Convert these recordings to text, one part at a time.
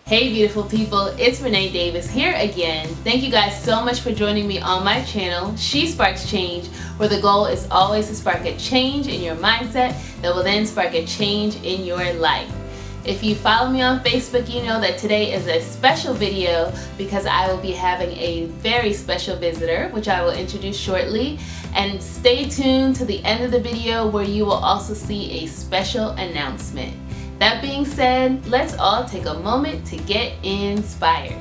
Hey beautiful people, it's Renee Davis here again. Thank you guys so much for joining me on my channel, She Sparks Change, where the goal is always to spark a change in your mindset that will then spark a change in your life. If you follow me on Facebook, you know that today is a special video because I will be having a very special visitor, which I will introduce shortly. And stay tuned to the end of the video where you will also see a special announcement. That being said, let's all take a moment to get inspired.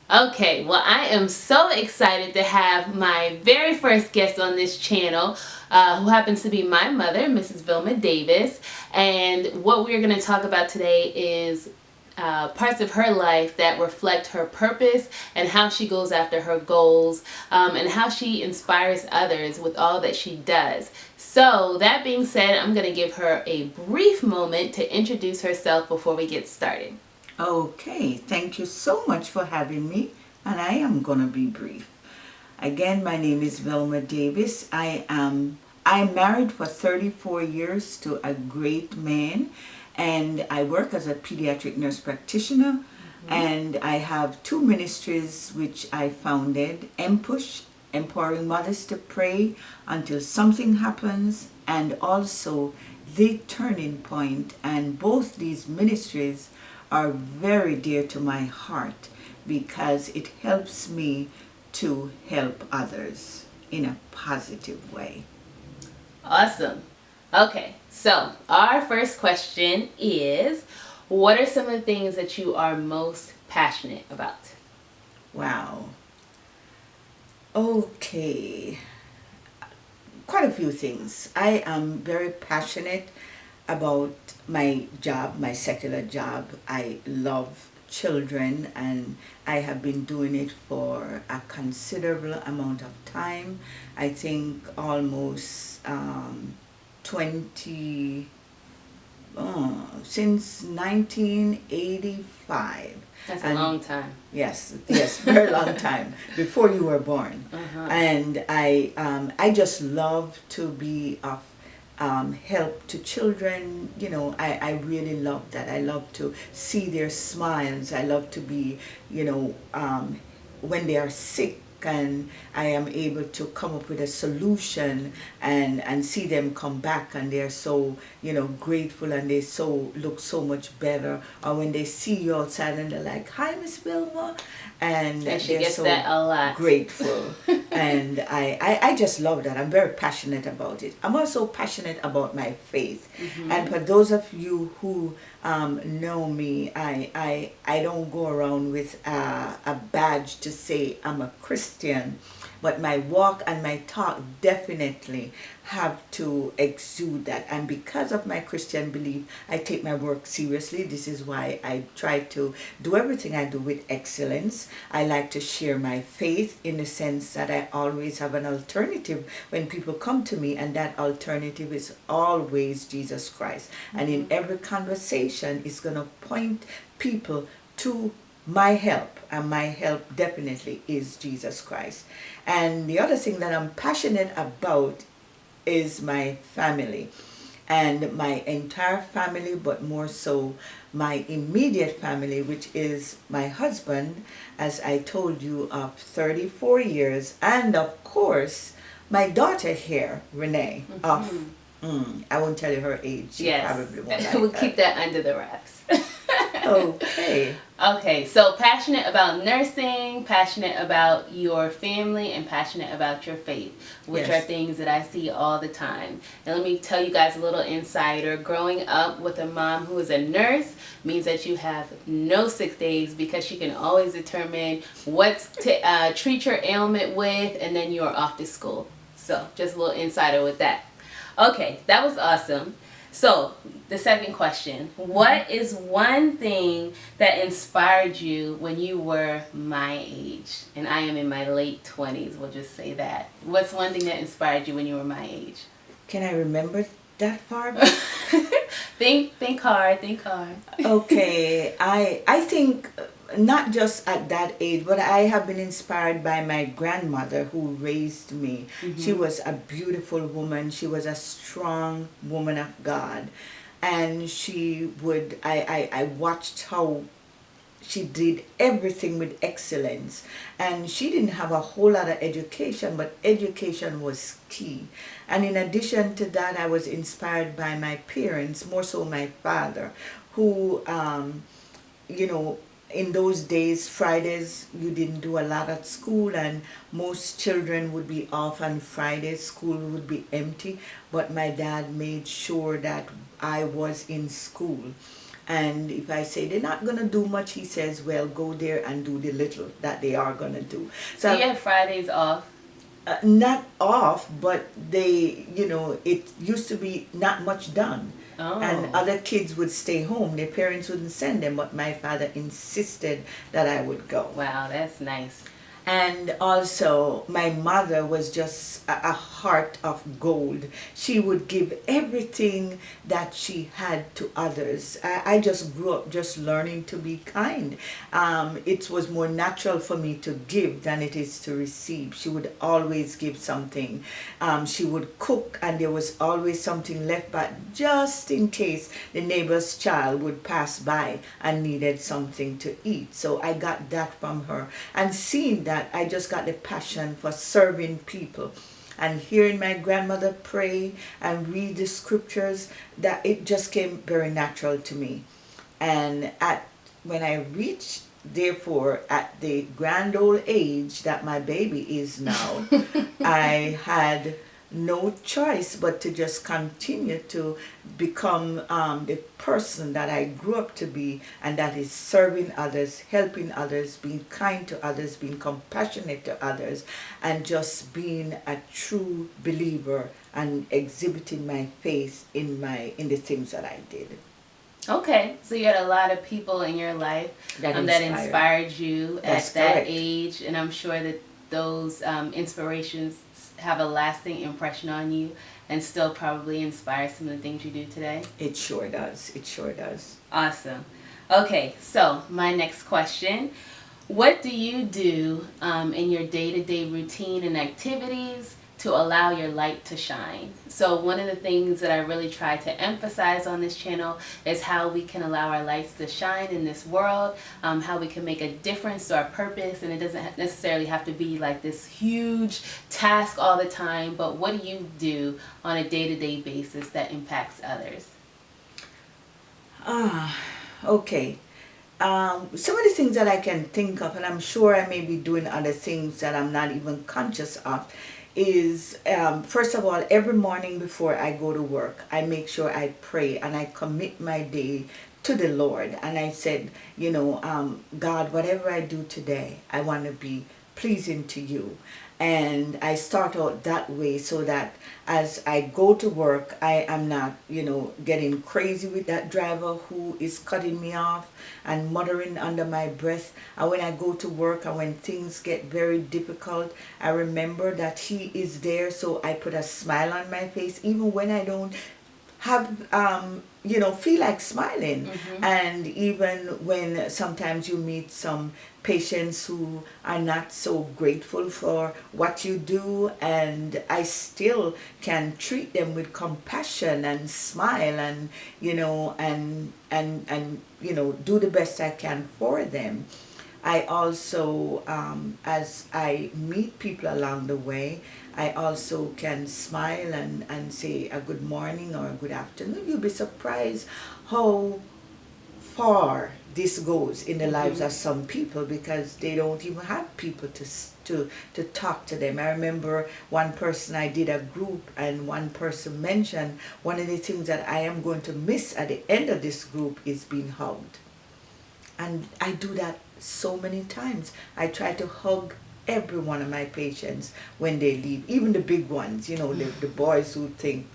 Okay, well, I am so excited to have my very first guest on this channel, who happens to be my mother, Mrs. Velma Davis. And what we're going to talk about today is parts of her life that reflect her purpose and how she goes after her goals, and how she inspires others with all that she does. So that being said, I'm going to give her a brief moment to introduce herself before we get started. Okay, thank you so much for having me, and I am going to be brief. Again, my name is Velma Davis. I'm married for 34 years to a great man, and I work as a pediatric nurse practitioner, and I have two ministries which I founded: MPush, Empowering Mothers to Pray Until Something Happens, and also The Turning Point. And both these ministries are very dear to my heart because it helps me to help others in a positive way. Awesome. Okay, so our first question is, what are some of the things that you are most passionate about? Wow. Okay. Quite a few things. I am very passionate about my job, my secular job. I love children, and I have been doing it for a considerable amount of time. I think almost 20, since 1985. That's a long time. Yes, very long time, before you were born. And I just love to be of help to children. You know, I really love that. I love to see their smiles. I love to be, when they are sick, and I am able to come up with a solution and see them come back, and they're so, grateful, and they look so much better. Or when they see you outside and they're like, "Hi, Miss Velma," and she they're gets so that a lot. Grateful. And I just love that. I'm very passionate about it. I'm also passionate about my faith. And for those of you who know me, I don't go around with a badge to say I'm a Christian, but my walk and my talk definitely have to exude that. And because of my Christian belief, I take my work seriously. This is why I try to do everything I do with excellence. I like to share my faith in the sense that I always have an alternative when people come to me, and that alternative is always Jesus Christ. And in every conversation, it's going to point people to my help, and my help definitely is Jesus Christ. And the other thing that I'm passionate about is my family, and my entire family, but more so my immediate family, which is my husband, as I told you, of 34 years, and of course my daughter here, Renee, of I won't tell you her age. She probably won't like we'll keep that under the wraps. Okay. Okay, so passionate about nursing, passionate about your family, and passionate about your faith, which are things that I see all the time. And let me tell you guys a little insider. Growing up with a mom who is a nurse means that you have no sick days, because she can always determine what to treat your ailment with, and then you're off to school. So just a little insider with that. Okay, that was awesome. So, the second question, what is one thing that inspired you when you were my age? And I am in my late 20s, we'll just say that. What's one thing that inspired you when you were my age? Can I remember that far back? Think hard. Okay, I think not just at that age, but I have been inspired by my grandmother who raised me. She was a beautiful woman. She was a strong woman of God. And she would, I watched how she did everything with excellence, and she didn't have a whole lot of education, but education was key. And in addition to that, I was inspired by my parents, more so my father, who you know, in those days, Fridays, you didn't do a lot at school, and most children would be off on Fridays. School would be empty, but my dad made sure that I was in school. And if I say they're not going to do much, he says, well, go there and do the little that they are going to do. So you had Fridays off? Not off, but they, you know, it used to be not much done. Oh. And other kids would stay home. Their parents wouldn't send them, but my father insisted that I would go. Wow, that's nice. And also, my mother was just a heart of gold. She would give everything that she had to others. I just grew up just learning to be kind. It was more natural for me to give than it is to receive. She would always give something. She would cook, and there was always something left back just in case the neighbor's child would pass by and needed something to eat. So I got that from her. And seeing that, I just got the passion for serving people, and hearing my grandmother pray and read the scriptures, that it just came very natural to me. And when I reached, therefore, at the grand old age that my baby is now, I had no choice but to just continue to become the person that I grew up to be, and that is serving others, helping others, being kind to others, being compassionate to others, and just being a true believer and exhibiting my faith in the things that I did. Okay, so you had a lot of people in your life that inspired you at that age, and I'm sure that those inspirations have a lasting impression on you and still probably inspire some of the things you do today? It sure does. It sure does. Awesome. Okay, so my next question. What do you do in your day-to-day routine and activities to allow your light to shine? So one of the things that I really try to emphasize on this channel is how we can allow our lights to shine in this world, how we can make a difference to our purpose, and it doesn't necessarily have to be like this huge task all the time, but what do you do on a day-to-day basis that impacts others? Okay. Some of the things that I can think of, and I'm sure I may be doing other things that I'm not even conscious of, is first of all, every morning before I go to work, I make sure I pray and I commit my day to the Lord. And I said, you know, God, whatever I do today, I want to be pleasing to you. And I start out that way so that as I go to work, I am not, you know, getting crazy with that driver who is cutting me off and muttering under my breath. And when I go to work and when things get very difficult, I remember that he is there, so I put a smile on my face even when I don't have you know, feel like smiling. And even when sometimes you meet some patients who are not so grateful for what you do, and I still can treat them with compassion and smile, and you know, and you know, do the best I can for them. I also, as I meet people along the way, I also can smile and say a good morning or a good afternoon. You'll be surprised how far this goes in the lives of some people, because they don't even have people to talk to them. I remember one person, I did a group, and one person mentioned one of the things that I am going to miss at the end of this group is being hugged. And I do that so many times. I try to hug every one of my patients when they leave, even the big ones, you know, the boys who think,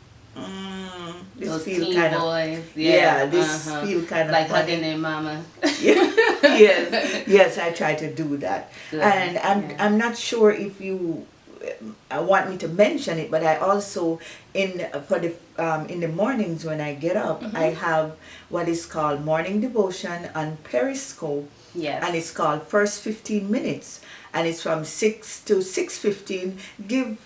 this those feel teen kind boys, of, yeah, this feel kind of like funny. hugging their mama. Yes, I try to do that. Good. And I'm not sure if you want me to mention it, but I also in the mornings when I get up, I have what is called morning devotion on Periscope. Yes. And it's called First 15 Minutes, and it's from 6 to 6:15. Give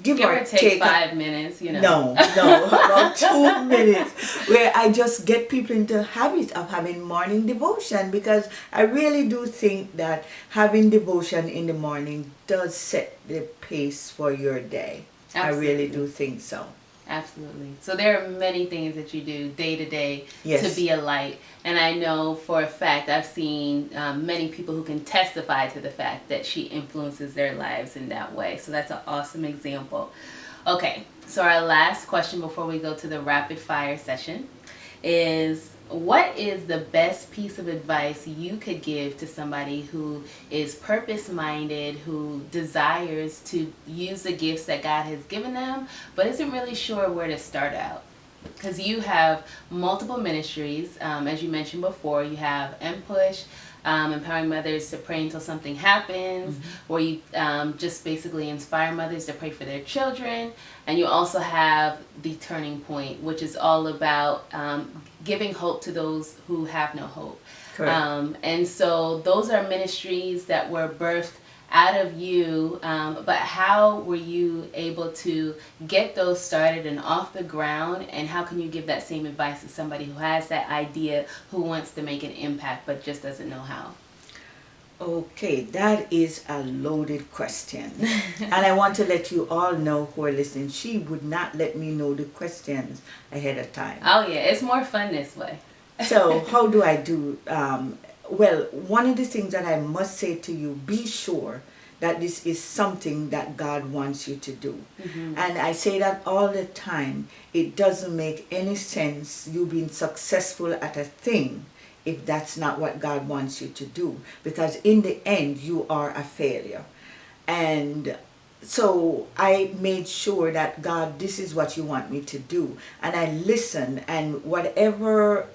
give Give or or take 5 minutes, No, about 2 minutes, where I just get people into habit of having morning devotion, because I really do think that having devotion in the morning does set the pace for your day. Absolutely. I really do think so. Absolutely. So there are many things that you do day to day Yes. to be a light. And I know for a fact, I've seen many people who can testify to the fact that she influences their lives in that way. So that's an awesome example. Okay, so our last question before we go to the rapid fire session is, what is the best piece of advice you could give to somebody who is purpose-minded, who desires to use the gifts that God has given them, but isn't really sure where to start out? Because you have multiple ministries, as you mentioned before. You have M-Push, empowering mothers to pray until something happens, where you just basically inspire mothers to pray for their children. And you also have the Turning Point, which is all about giving hope to those who have no hope. Correct. And so those are ministries that were birthed out of you, but how were you able to get those started and off the ground, and how can you give that same advice to somebody who has that idea, who wants to make an impact but just doesn't know how? Okay, that is a loaded question. And I want to let you all know who are listening, she would not let me know the questions ahead of time. Oh yeah, it's more fun this way. So how do I do? Well, one of the things that I must say to you, be sure that this is something that God wants you to do. And I say that all the time. It doesn't make any sense you being successful at a thing if that's not what God wants you to do, because in the end you are a failure. And so I made sure that, God, this is what you want me to do, and I listen, and whatever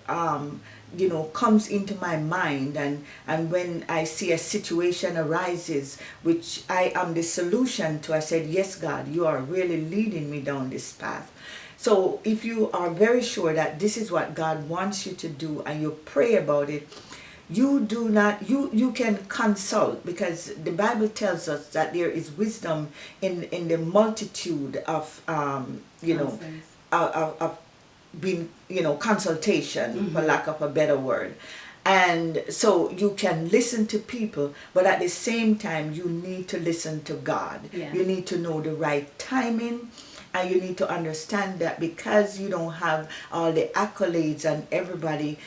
comes into my mind, and when I see a situation arises which I am the solution to, I said, yes, God, you are really leading me down this path. So if you are very sure that this is what God wants you to do and you pray about it, you can consult, because the Bible tells us that there is wisdom in the multitude of of being, consultation, for lack of a better word. And so you can listen to people, but at the same time you need to listen to God. Yeah. You need to know the right timing. And you need to understand that because you don't have all the accolades and everybody,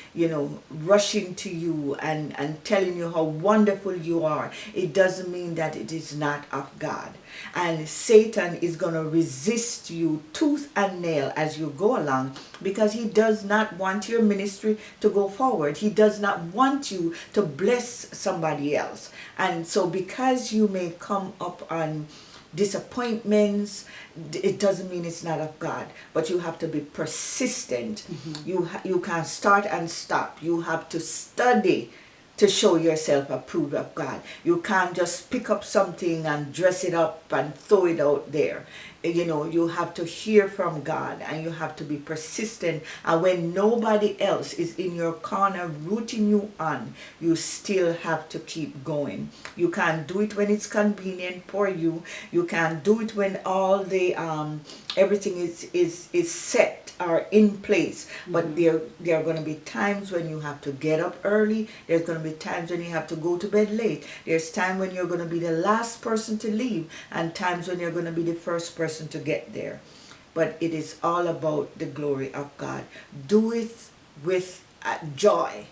rushing to you and telling you how wonderful you are, it doesn't mean that it is not of God. And Satan is going to resist you tooth and nail as you go along, because he does not want your ministry to go forward. He does not want you to bless somebody else. And so because you may come up on disappointments, it doesn't mean it's not of God, but you have to be persistent. You can't start and stop. You have to study to show yourself approved of God. You can't just pick up something and dress it up and throw it out there. You have to hear from God, and you have to be persistent. And when nobody else is in your corner rooting you on, you still have to keep going. You can't do it when it's convenient for you. You can't do it when all the everything is set or in place. But there are going to be times when you have to get up early. There's going to be times when you have to go to bed late. There's time when you're going to be the last person to leave, and times when you're going to be the first person to get there. But it is all about the glory of God. Do it with joy.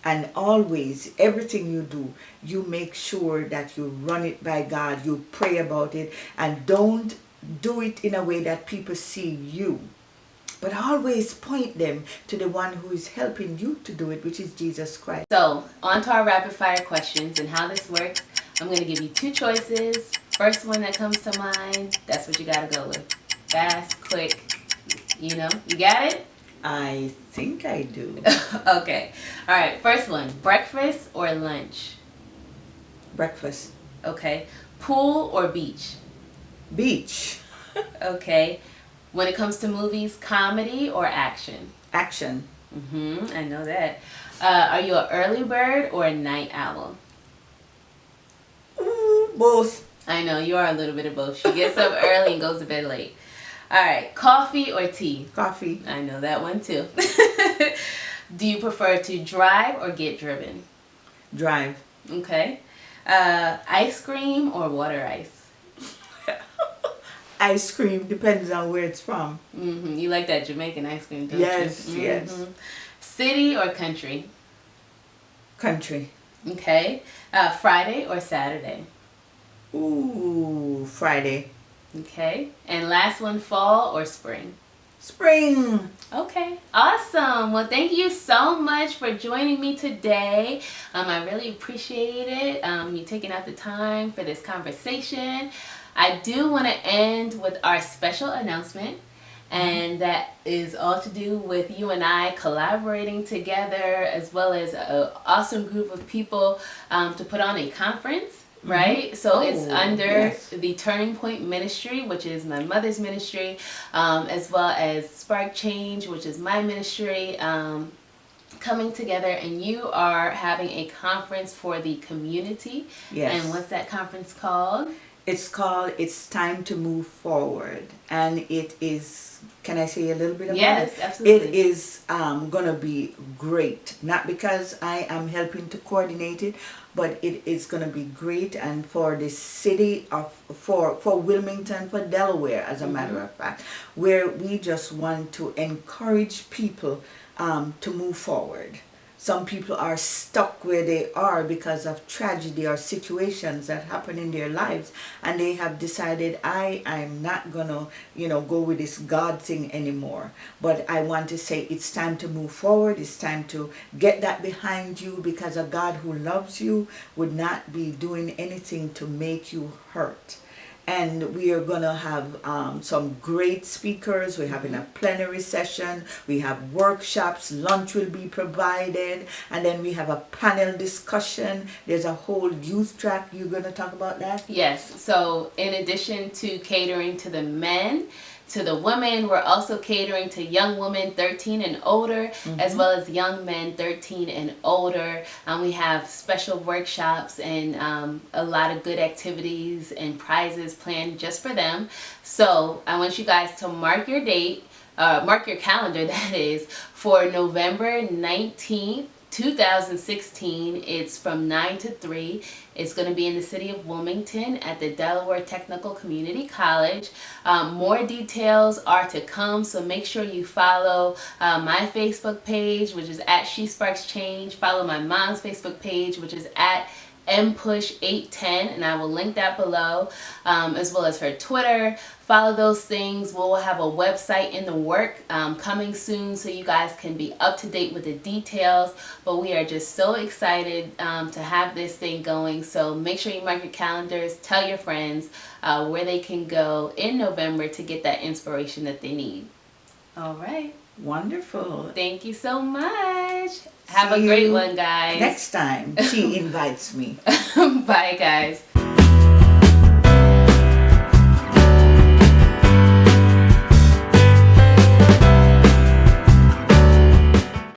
And always, everything you do, you make sure that you run it by God. You pray about it, and don't do it in a way that people see you, but always point them to the one who is helping you to do it, which is Jesus Christ. So, on to our rapid fire questions and how this works. I'm going to give you 2 choices. First one that comes to mind, that's what you got to go with. Fast, quick, you got it? I think I do. Okay. All right, first one, breakfast or lunch? Breakfast. Okay. Pool or beach? Beach. Okay. When it comes to movies, comedy or action? Action. I know that. Are you an early bird or a night owl? Both. I know, you are a little bit of both. She gets up early and goes to bed late. All right, coffee or tea? Coffee. I know that one too. Do you prefer to drive or get driven? Drive. Okay. Ice cream or water ice? Ice cream depends on where it's from. You like that Jamaican ice cream, don't Yes, you? yes. City or country? Country. Okay. Friday or Saturday? Ooh, Friday. Okay. And last one, fall or spring? Spring. Okay, awesome. Well, thank you so much for joining me today. I really appreciate it. You taking out the time for this conversation. I do want to end with our special announcement, and that is all to do with you and I collaborating together, as well as an awesome group of people to put on a conference. Right? So it's under the Turning Point Ministry, which is my mother's ministry, as well as Spark Change, which is my ministry, coming together, and you are having a conference for the community. Yes. And what's that conference called? It's called It's Time to Move Forward. And it is, can I say a little bit about it? Yes, absolutely. It is going to be great. Not because I am helping to coordinate it, but it is going to be great, and for the city of, for Wilmington, for Delaware, as a matter of fact, where we just want to encourage people to move forward. Some people are stuck where they are because of tragedy or situations that happen in their lives, and they have decided, I'm not gonna, go with this God thing anymore. But I want to say it's time to move forward. It's time to get that behind you, because a God who loves you would not be doing anything to make you hurt. And we are going to have some great speakers. We're having a plenary session. We have workshops. Lunch will be provided. And then we have a panel discussion. There's a whole youth track. You're going to talk about that? Yes. So in addition to catering to the men, to the women, we're also catering to young women 13 and older, as well as young men 13 and older. We have special workshops and a lot of good activities and prizes planned just for them. So I want you guys to mark your date, mark your calendar, that is, for November 19th. 2016. It's from 9 to 3. It's going to be in the city of Wilmington at the Delaware Technical Community College. More details are to come, so make sure you follow my Facebook page, which is at She Sparks Change. Follow my mom's Facebook page, which is at mpush810, and I will link that below, as well as her Twitter. Follow those things. We'll have a website in the work coming soon, so you guys can be up to date with the details. But we are just so excited to have this thing going. So make sure you mark your calendars. Tell your friends where they can go in November to get that inspiration that they need. All right. Wonderful. Thank you so much. Have a great one, guys. Next time she invites me. Bye, guys.